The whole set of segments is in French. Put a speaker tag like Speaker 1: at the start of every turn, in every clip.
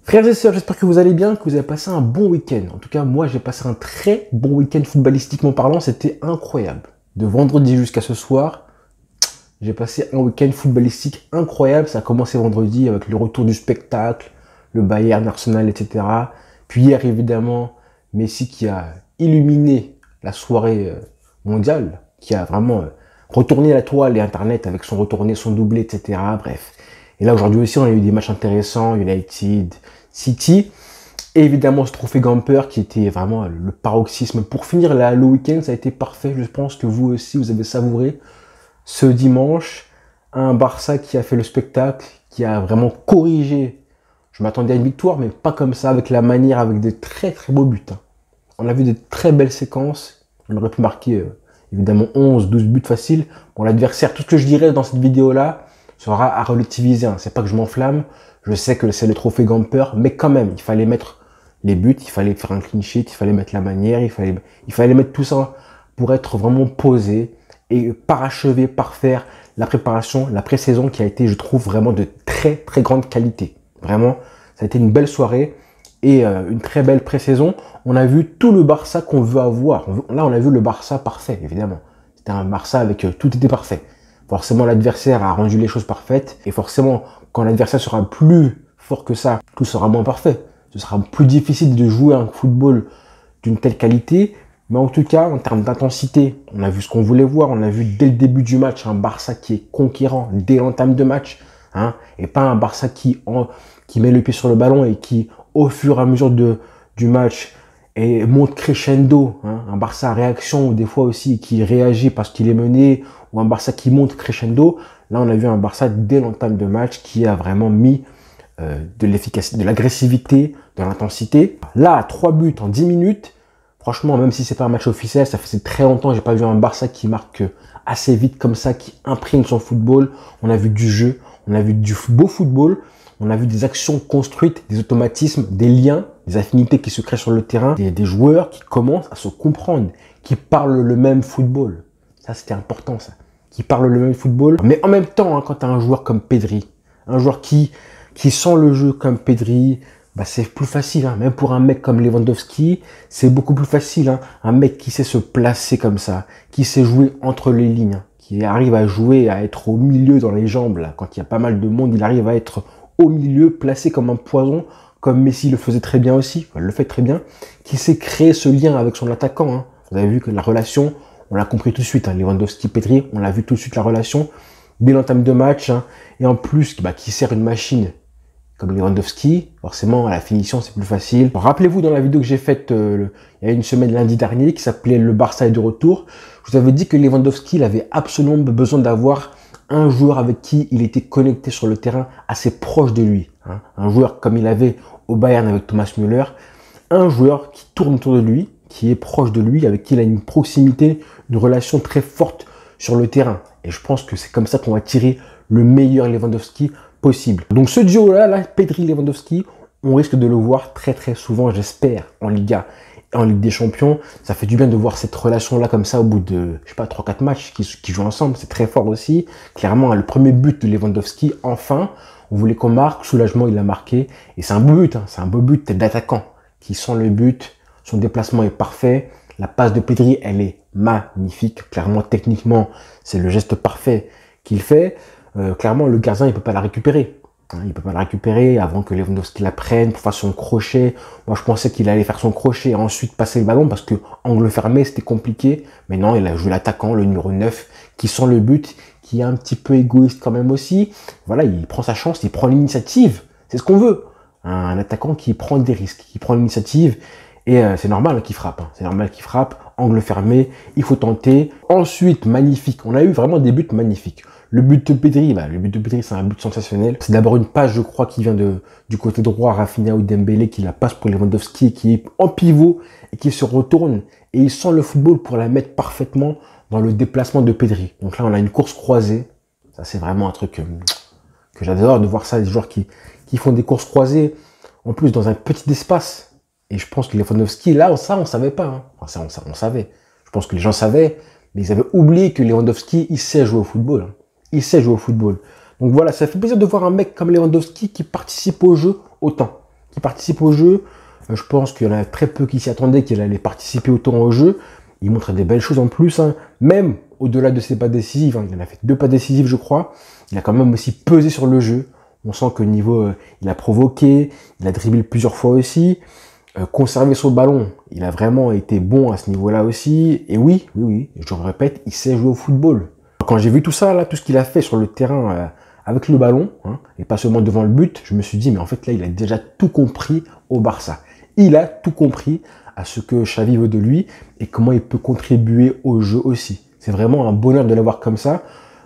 Speaker 1: Frères et sœurs, j'espère que vous allez bien, que vous avez passé un bon week-end. En tout cas, moi, j'ai passé un très bon week-end footballistiquement parlant. C'était incroyable. De vendredi jusqu'à ce soir, j'ai passé un week-end footballistique incroyable. Ça a commencé vendredi avec le retour du spectacle, le Bayern, Arsenal, etc. Puis hier, évidemment, Messi qui a illuminé la soirée mondiale, qui a vraiment retourné la toile et Internet avec son retourné, son doublé, etc. Bref. Et là, aujourd'hui aussi, on a eu des matchs intéressants, United, City. Et évidemment, ce trophée Gamper qui était vraiment le paroxysme. Pour finir le week-end, ça a été parfait. Je pense que vous aussi, vous avez savouré ce dimanche. Un Barça qui a fait le spectacle, qui a vraiment corrigé. Je m'attendais à une victoire, mais pas comme ça, avec la manière, avec des très très beaux buts. On a vu des très belles séquences. On aurait pu marquer évidemment 11, 12 buts faciles. Bon, l'adversaire, tout ce que je dirais dans cette vidéo-là, sera à relativiser. C'est pas que je m'enflamme, je sais que c'est le trophée Gamper, mais quand même, il fallait mettre les buts, il fallait faire un clean sheet, il fallait mettre la manière, il fallait mettre tout ça pour être vraiment posé et parachever, parfaire la préparation, la pré-saison qui a été, je trouve, vraiment de très très grande qualité. Vraiment, ça a été une belle soirée et une très belle pré-saison. On a vu tout le Barça qu'on veut avoir. Là, on a vu le Barça parfait, évidemment. C'était un Barça avec tout était parfait. Forcément, l'adversaire a rendu les choses parfaites. Et forcément, quand l'adversaire sera plus fort que ça, tout sera moins parfait. Ce sera plus difficile de jouer un football d'une telle qualité. Mais en tout cas, en termes d'intensité, on a vu ce qu'on voulait voir. On a vu dès le début du match un Barça qui est conquérant dès l'entame de match. Et pas un Barça qui met le pied sur le ballon et qui, au fur et à mesure du match, et monte crescendo, un Barça à réaction, ou des fois aussi qui réagit parce qu'il est mené, ou un Barça qui monte crescendo. Là, on a vu un Barça dès l'entame de match qui a vraiment mis de l'efficacité, de l'agressivité, de l'intensité. Là, 3 buts en 10 minutes, franchement, même si c'est pas un match officiel, ça faisait très longtemps, j'ai pas vu un Barça qui marque assez vite comme ça, qui imprime son football. On a vu du jeu, on a vu du beau football, on a vu des actions construites, des automatismes, des liens, des affinités qui se créent sur le terrain, des joueurs qui commencent à se comprendre, qui parlent le même football. Ça, c'était important, ça. Qui parlent le même football. Mais en même temps, quand tu as un joueur comme Pedri, un joueur qui sent le jeu comme Pedri, c'est plus facile. Même pour un mec comme Lewandowski, c'est beaucoup plus facile. Un mec qui sait se placer comme ça, qui sait jouer entre les lignes, qui arrive à jouer, à être au milieu dans les jambes. Là. Quand il y a pas mal de monde, il arrive à être au milieu, placé comme un poison, comme Messi le faisait très bien aussi, il le fait très bien, qui sait créer ce lien avec son attaquant. Vous avez vu que la relation, on l'a compris tout de suite, Lewandowski-Pedri, on l'a vu tout de suite la relation, dès l'entame de match, et en plus, qui sert une machine comme Lewandowski, forcément, à la finition, c'est plus facile. Rappelez-vous dans la vidéo que j'ai faite il y a une semaine lundi dernier, qui s'appelait Le Barça est de retour, je vous avais dit que Lewandowski, il avait absolument besoin d'avoir un joueur avec qui il était connecté sur le terrain, assez proche de lui. Un joueur comme il avait au Bayern avec Thomas Müller, un joueur qui tourne autour de lui, qui est proche de lui, avec qui il a une proximité, une relation très forte sur le terrain. Et je pense que c'est comme ça qu'on va tirer le meilleur Lewandowski possible. Donc ce duo-là, Pedri-Lewandowski, on risque de le voir très très souvent, j'espère, en Liga et en Ligue des Champions. Ça fait du bien de voir cette relation-là comme ça au bout de, je sais pas, 3-4 matchs qui jouent ensemble. C'est très fort aussi. Clairement, le premier but de Lewandowski, enfin, on voulait qu'on marque, soulagement, il l'a marqué. Et c'est un beau but, c'est un beau but d'attaquant qui sent le but. Son déplacement est parfait. La passe de Pedri, elle est magnifique. Clairement, techniquement, c'est le geste parfait qu'il fait. Clairement, le gardien, il peut pas la récupérer. Il peut pas la récupérer avant que Lewandowski la prenne pour faire son crochet. Moi, je pensais qu'il allait faire son crochet et ensuite passer le ballon parce que angle fermé, c'était compliqué. Mais non, il a joué l'attaquant, le numéro 9, qui sent le but, qui est un petit peu égoïste quand même aussi. Voilà, il prend sa chance, il prend l'initiative. C'est ce qu'on veut. Un attaquant qui prend des risques, qui prend l'initiative. Et c'est normal qu'il frappe. C'est normal qu'il frappe. Angle fermé, il faut tenter. Ensuite, magnifique. On a eu vraiment des buts magnifiques. Le but de Pedri, c'est un but sensationnel. C'est d'abord une passe, je crois, qui vient du côté droit, Rafinha ou Dembélé, qui la passe pour Lewandowski, qui est en pivot et qui se retourne. Et il sent le football pour la mettre parfaitement dans le déplacement de Pedri. Donc là, on a une course croisée. Ça, c'est vraiment un truc que j'adore de voir ça, des joueurs qui font des courses croisées, en plus dans un petit espace. Et je pense que Lewandowski, là, ça, on savait pas. Enfin, ça, on savait. Je pense que les gens savaient, mais ils avaient oublié que Lewandowski, il sait jouer au football. Il sait jouer au football. Donc voilà, ça fait plaisir de voir un mec comme Lewandowski qui participe au jeu autant. Qui participe au jeu. Je pense qu'il y en a très peu qui s'y attendaient qu'il allait participer autant au jeu. Il montre des belles choses en plus, hein. Même au-delà de ses pas décisifs. Hein. Il en a fait 2 pas décisifs, je crois. Il a quand même aussi pesé sur le jeu. On sent que niveau, il a provoqué, il a dribblé plusieurs fois aussi. Conserver son ballon, il a vraiment été bon à ce niveau-là aussi. Et oui, je le répète, il sait jouer au football. Quand j'ai vu tout ça, là, tout ce qu'il a fait sur le terrain avec le ballon, hein, et pas seulement devant le but, je me suis dit, mais en fait là, il a déjà tout compris au Barça. Il a tout compris à ce que Xavi veut de lui et comment il peut contribuer au jeu aussi. C'est vraiment un bonheur de l'avoir comme ça.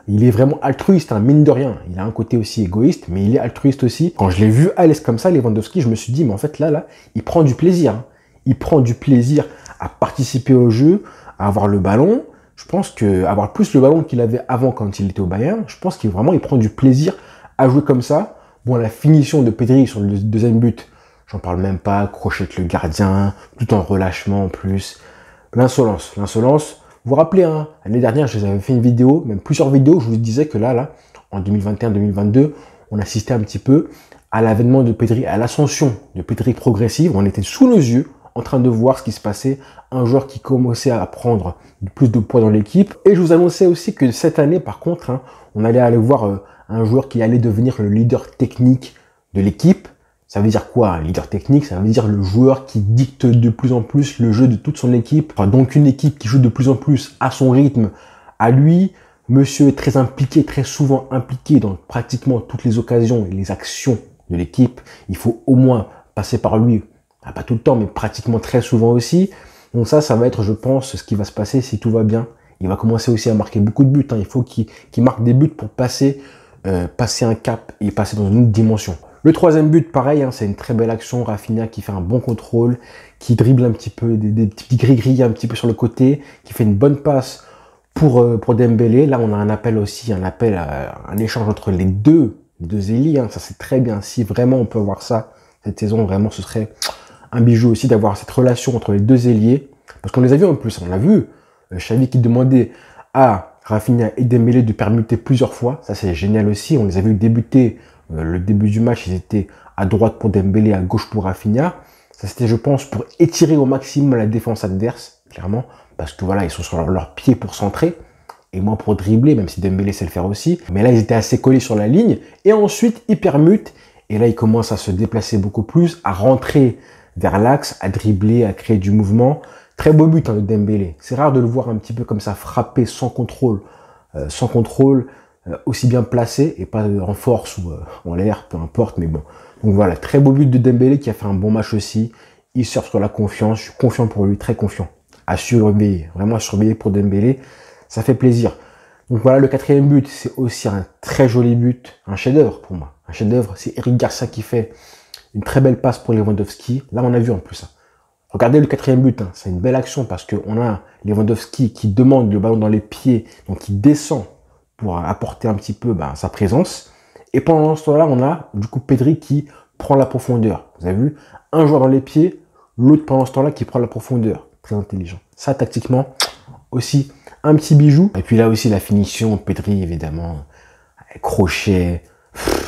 Speaker 1: Il est vraiment altruiste, hein, mine de rien. Il a un côté aussi égoïste, mais il est altruiste aussi. Quand je l'ai vu à l'aise comme ça, Lewandowski, je me suis dit, mais en fait, là, il prend du plaisir. Hein. Il prend du plaisir à participer au jeu, à avoir le ballon. Je pense que avoir plus le ballon qu'il avait avant quand il était au Bayern, je pense qu'il prend du plaisir à jouer comme ça. Bon, la finition de Pedri sur le deuxième but, j'en parle même pas. Crochette le gardien, tout en relâchement en plus. L'insolence. Vous vous rappelez, hein, l'année dernière, je vous avais fait une vidéo, même plusieurs vidéos, je vous disais que là, en 2021-2022, on assistait un petit peu à l'avènement de Pedri, à l'ascension de Pedri progressive. On était sous nos yeux, en train de voir ce qui se passait. Un joueur qui commençait à prendre plus de poids dans l'équipe. Et je vous annonçais aussi que cette année, par contre, hein, on allait aller voir un joueur qui allait devenir le leader technique de l'équipe. Ça veut dire quoi, un leader technique? Ça veut dire le joueur qui dicte de plus en plus le jeu de toute son équipe. Enfin, donc une équipe qui joue de plus en plus à son rythme, à lui. Monsieur est très impliqué, très souvent impliqué dans pratiquement toutes les occasions et les actions de l'équipe. Il faut au moins passer par lui. Pas tout le temps, mais pratiquement très souvent aussi. Donc ça va être, je pense, ce qui va se passer si tout va bien. Il va commencer aussi à marquer beaucoup de buts. Hein. Il faut qu'il marque des buts pour passer un cap et passer dans une autre dimension. Le troisième but, pareil, hein, c'est une très belle action. Rafinha qui fait un bon contrôle, qui dribble un petit peu, des petits gris-gris un petit peu sur le côté, qui fait une bonne passe pour Dembélé. Là, on a un appel aussi, un échange entre les deux ailiers. Hein. Ça, c'est très bien. Si vraiment on peut avoir ça cette saison, vraiment, ce serait un bijou aussi d'avoir cette relation entre les deux ailiers. Parce qu'on les a vus en plus. On l'a vu. Xavi qui demandait à Rafinha et Dembélé de permuter plusieurs fois. Ça, c'est génial aussi. On les a vus débuter. Le début du match, ils étaient à droite pour Dembélé, à gauche pour Rafinha. Ça, c'était, je pense, pour étirer au maximum la défense adverse, clairement. Parce que voilà, ils sont sur leurs pieds pour centrer. Et moins pour dribbler, même si Dembélé sait le faire aussi. Mais là, ils étaient assez collés sur la ligne. Et ensuite, ils permutent. Et là, ils commencent à se déplacer beaucoup plus, à rentrer vers l'axe, à dribbler, à créer du mouvement. Très beau but, hein, de Dembélé. C'est rare de le voir un petit peu comme ça, frapper sans contrôle. Aussi bien placé et pas en force ou en l'air, peu importe, mais bon. Donc voilà, très beau but de Dembélé qui a fait un bon match aussi. Il surfe sur la confiance, je suis confiant pour lui, très confiant. À surveiller, vraiment à surveiller pour Dembélé, ça fait plaisir. Donc voilà, le quatrième but, c'est aussi un très joli but, un chef-d'œuvre pour moi. Un chef-d'œuvre, c'est Eric Garcia qui fait une très belle passe pour Lewandowski. Là, on a vu en plus. Hein. Regardez le quatrième but, hein. C'est une belle action parce qu'on a Lewandowski qui demande le ballon dans les pieds, donc il descend pour apporter un petit peu sa présence. Et pendant ce temps-là, on a du coup Pedri qui prend la profondeur. Vous avez vu, un joueur dans les pieds, l'autre pendant ce temps-là qui prend la profondeur. Très intelligent. Ça, tactiquement, aussi un petit bijou. Et puis là aussi, la finition, Pedri, évidemment, crochet,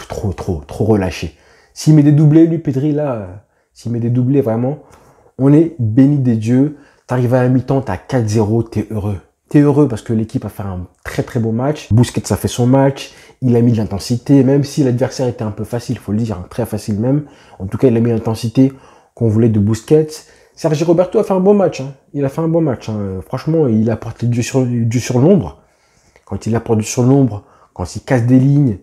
Speaker 1: trop relâché. S'il met des doublés, lui, Pedri, là, s'il met des doublés, vraiment, on est béni des dieux. T'arrives à la mi-temps, t'as 4-0, t'es heureux. T'es heureux parce que l'équipe a fait un très beau match. Busquets a fait son match. Il a mis de l'intensité, même si l'adversaire était un peu facile, il faut le dire, hein, très facile même. En tout cas, il a mis l'intensité qu'on voulait de Busquets. Sergi Roberto a fait un bon match. Hein. Il a fait un bon match. Hein. Franchement, il a apporté du sur l'ombre. Quand il apporte du sur l'ombre, quand il casse des lignes,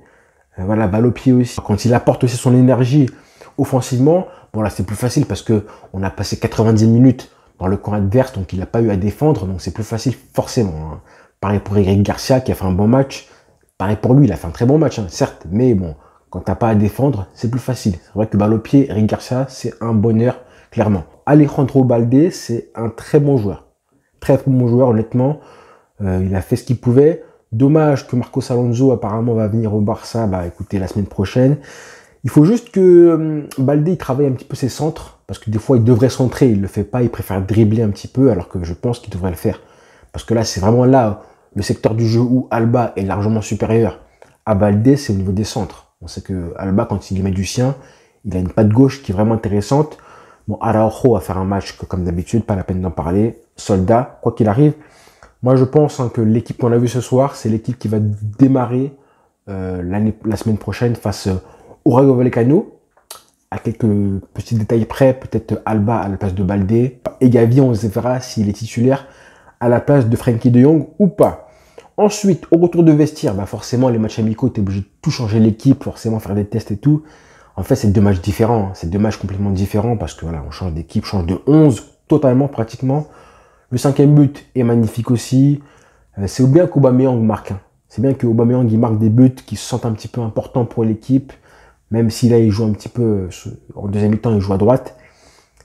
Speaker 1: voilà, balle au pied aussi. Quand il apporte aussi son énergie offensivement, bon là c'est plus facile parce que on a passé 90 minutes dans le camp adverse, donc il n'a pas eu à défendre, donc c'est plus facile forcément. Hein. Pareil pour Eric Garcia qui a fait un bon match. Pareil pour lui, il a fait un très bon match, hein, certes, mais bon, quand t'as pas à défendre, c'est plus facile. C'est vrai que balle au pied, Eric Garcia, c'est un bonheur, clairement. Alejandro Balde, c'est un très bon joueur. Très bon joueur, honnêtement. Il a fait ce qu'il pouvait. Dommage que Marcos Alonso, apparemment, va venir au Barça, écoutez, la semaine prochaine. Il faut juste que Balde, il travaille un petit peu ses centres, parce que des fois, il devrait centrer, il le fait pas, il préfère dribbler un petit peu, alors que je pense qu'il devrait le faire. Parce que là, c'est vraiment là le secteur du jeu où Alba est largement supérieur à Baldé, c'est au niveau des centres. On sait que Alba, quand il y met du sien, il a une patte gauche qui est vraiment intéressante. Bon, Araujo va faire un match comme d'habitude, pas la peine d'en parler. Soldat, quoi qu'il arrive. Moi, je pense que l'équipe qu'on a vue ce soir, c'est l'équipe qui va démarrer la semaine prochaine face au Rayo Vallecano. À quelques petits détails près, peut-être Alba à la place de Baldé. Et Gavi, on verra s'il est titulaire à la place de Frenkie de Jong ou pas. Ensuite, au retour de vestiaire, forcément, les matchs amicaux, tu es obligé de tout changer l'équipe, forcément faire des tests et tout. En fait, c'est deux matchs différents. C'est deux matchs complètement différents parce que voilà, on change d'équipe, change de 11 totalement, pratiquement. Le 5e but est magnifique aussi. C'est bien qu'Aubameyang marque. C'est bien qu'Aubameyang il marque des buts qui se sentent un petit peu importants pour l'équipe. Même si là, il joue un petit peu, en deuxième mi-temps, il joue à droite.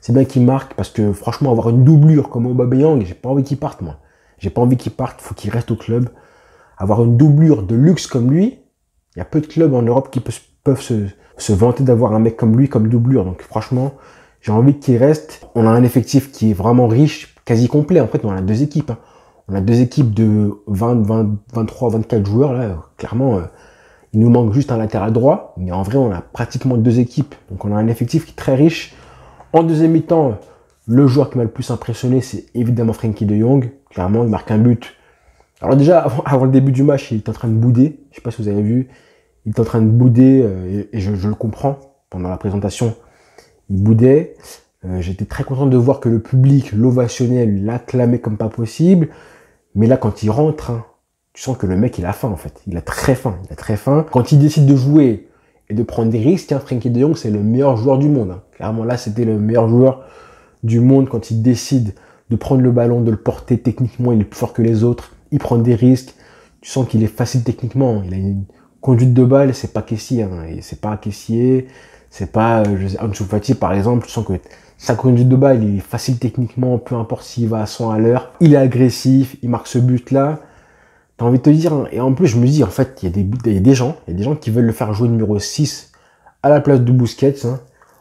Speaker 1: C'est bien qu'il marque parce que franchement, avoir une doublure comme Aubameyang, j'ai pas envie qu'il parte, moi. J'ai pas envie qu'il parte, faut qu'il reste au club. Avoir une doublure de luxe comme lui, il y a peu de clubs en Europe qui peuvent se vanter d'avoir un mec comme lui comme doublure. Donc franchement, j'ai envie qu'il reste. On a un effectif qui est vraiment riche, quasi complet. En fait, on a deux équipes. On a deux équipes de 20, 23, 24 joueurs. Là, clairement, il nous manque juste un latéral droit. Mais en vrai, on a pratiquement deux équipes. Donc on a un effectif qui est très riche. En deuxième mi-temps, le joueur qui m'a le plus impressionné, c'est évidemment Frenkie de Jong. Clairement, il marque un but. Alors déjà, avant le début du match, il était en train de bouder. Je sais pas si vous avez vu. Il était en train de bouder et je le comprends. Pendant la présentation, il boudait. J'étais très content de voir que le public l'ovationnait, l'acclamait comme pas possible. Mais là, quand il rentre, tu sens que le mec, il a faim en fait. Il a très faim. Il a très faim. Quand il décide de jouer et de prendre des risques, Frenkie de Jong, c'est le meilleur joueur du monde. Clairement, là, c'était le meilleur joueur du monde quand il décide de prendre le ballon, de le porter techniquement. Il est plus fort que les autres. Il prend des risques. Tu sens qu'il est facile techniquement. Il a une conduite de balle, c'est pas Kessie. C'est pas Kessier. C'est pas Ansu Fati, par exemple. Tu sens que sa conduite de balle, il est facile techniquement, peu importe s'il va à 100 à l'heure. Il est agressif, il marque ce but-là. T'as envie de te dire, et en plus, je me dis, en fait, il y a des gens qui veulent le faire jouer numéro 6 à la place de Busquets,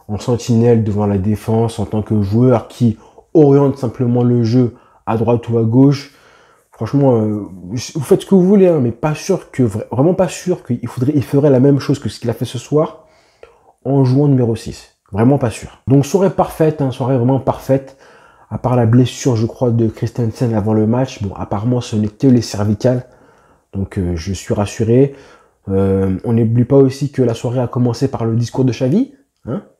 Speaker 1: en sentinelle devant la défense, en tant que joueur qui oriente simplement le jeu à droite ou à gauche. Franchement, vous faites ce que vous voulez, mais pas sûr que, vraiment pas sûr qu'il ferait la même chose que ce qu'il a fait ce soir en jouant numéro 6. Vraiment pas sûr. Donc soirée parfaite, soirée vraiment parfaite. À part la blessure, je crois, de Christensen avant le match. Bon, apparemment, ce n'est que les cervicales. Donc je suis rassuré. On n'oublie pas aussi que la soirée a commencé par le discours de Xavi.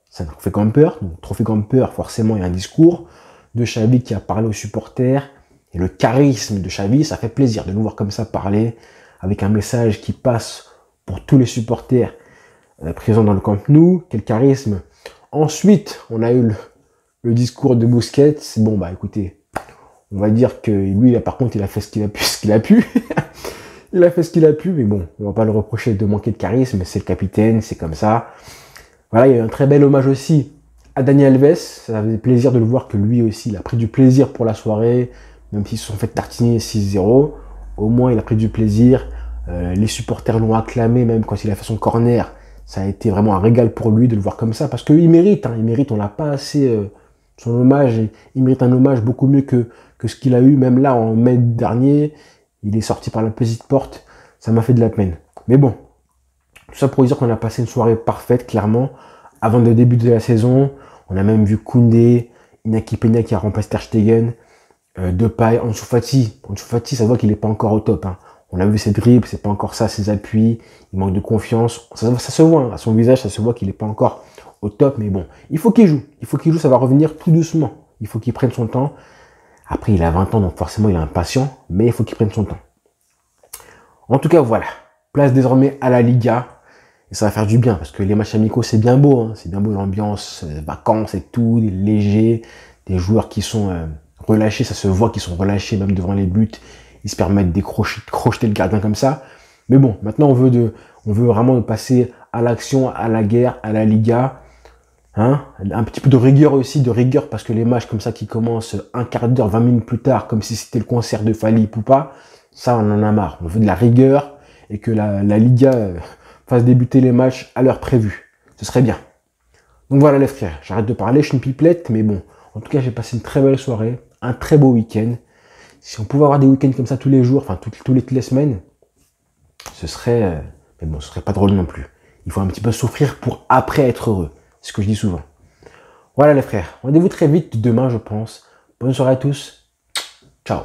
Speaker 1: Ça nous fait quand même peur. Donc trophée quand même peur, forcément, il y a un discours de Xavi qui a parlé aux supporters. Et le charisme de Xavi, ça fait plaisir de nous voir comme ça parler, avec un message qui passe pour tous les supporters présents dans le Camp Nou. Quel charisme! Ensuite, on a eu le discours de Busquets. Bon, écoutez, on va dire que lui, là, par contre, il a fait ce qu'il a pu. Il a fait ce qu'il a pu, mais bon, on va pas le reprocher de manquer de charisme. C'est le capitaine, c'est comme ça. Voilà, il y a eu un très bel hommage aussi à Dani Alves. Ça faisait plaisir de le voir que lui aussi, il a pris du plaisir pour la soirée. Même s'ils se sont fait tartiner 6-0, au moins il a pris du plaisir. Les supporters l'ont acclamé, même quand il a fait son corner. Ça a été vraiment un régal pour lui de le voir comme ça, parce qu'il mérite, on l'a pas assez son hommage. Il mérite un hommage beaucoup mieux que ce qu'il a eu, même là en mai dernier. Il est sorti par la petite porte, ça m'a fait de la peine. Mais bon, tout ça pour dire qu'on a passé une soirée parfaite, clairement. Avant le début de la saison, on a même vu Koundé, Inaki Peña qui a remplacé Ter Stegen. Depay, Ansu Fati, ça voit qu'il n'est pas encore au top. On a vu ses dribbles, c'est pas encore ça, ses appuis, il manque de confiance. Ça se voit, à son visage, ça se voit qu'il n'est pas encore au top, mais bon, il faut qu'il joue. Ça va revenir tout doucement. Il faut qu'il prenne son temps. Après, il a 20 ans, donc forcément, il est impatient, mais il faut qu'il prenne son temps. En tout cas, voilà. Place désormais à la Liga. Et ça va faire du bien, parce que les matchs amicaux, c'est bien beau. C'est bien beau l'ambiance, vacances et tout, des légers, des joueurs qui sont relâchés, ça se voit qu'ils sont relâchés même devant les buts. Ils se permettent de crocheter le gardien comme ça. Mais bon, maintenant on veut vraiment passer à l'action, à la guerre, à la Liga. Un petit peu de rigueur parce que les matchs comme ça qui commencent un quart d'heure, 20 minutes plus tard, comme si c'était le concert de Fally Ipupa, ça on en a marre. On veut de la rigueur et que la Liga fasse débuter les matchs à l'heure prévue. Ce serait bien. Donc voilà les frères, j'arrête de parler, je suis une pipelette, mais bon, en tout cas j'ai passé une très belle soirée, un très beau week-end. Si on pouvait avoir des week-ends comme ça tous les jours, enfin toutes les semaines, ce serait Mais bon, ce serait pas drôle non plus. Il faut un petit peu souffrir pour après être heureux. C'est ce que je dis souvent. Voilà les frères, rendez-vous très vite demain je pense. Bonne soirée à tous. Ciao.